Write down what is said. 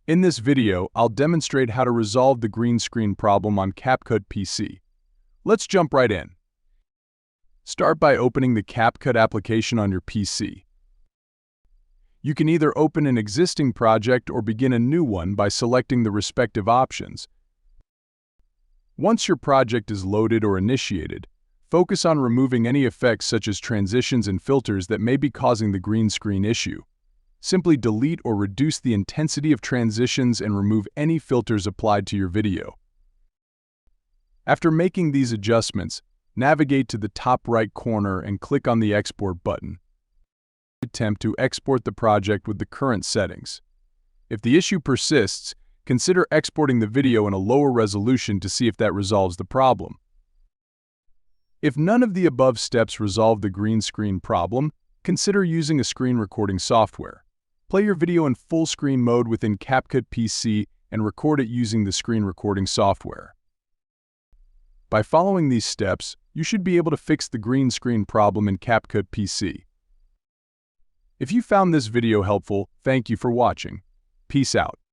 In this video, I'll demonstrate how to resolve the green screen problem on Capcut PC. Let's jump right in. Start by opening the Capcut application on your PC. You can either open an existing project or begin a new one by selecting the respective options. Once your project is loaded or initiated, focus on removing any effects such as transitions and filters that may be causing the green screen issue. Simply delete or reduce the intensity of transitions and remove any filters applied to your video. After making these adjustments, navigate to the top right corner and click on the Export button. Attempt to export the project with the current settings. If the issue persists, consider exporting the video in a lower resolution to see if that resolves the problem. If none of the above steps resolve the green screen problem, consider using a screen recording software. Play your video in full screen mode within Capcut PC and record it using the screen recording software. By following these steps, you should be able to fix the green screen problem in Capcut PC. If you found this video helpful, thank you for watching. Peace out.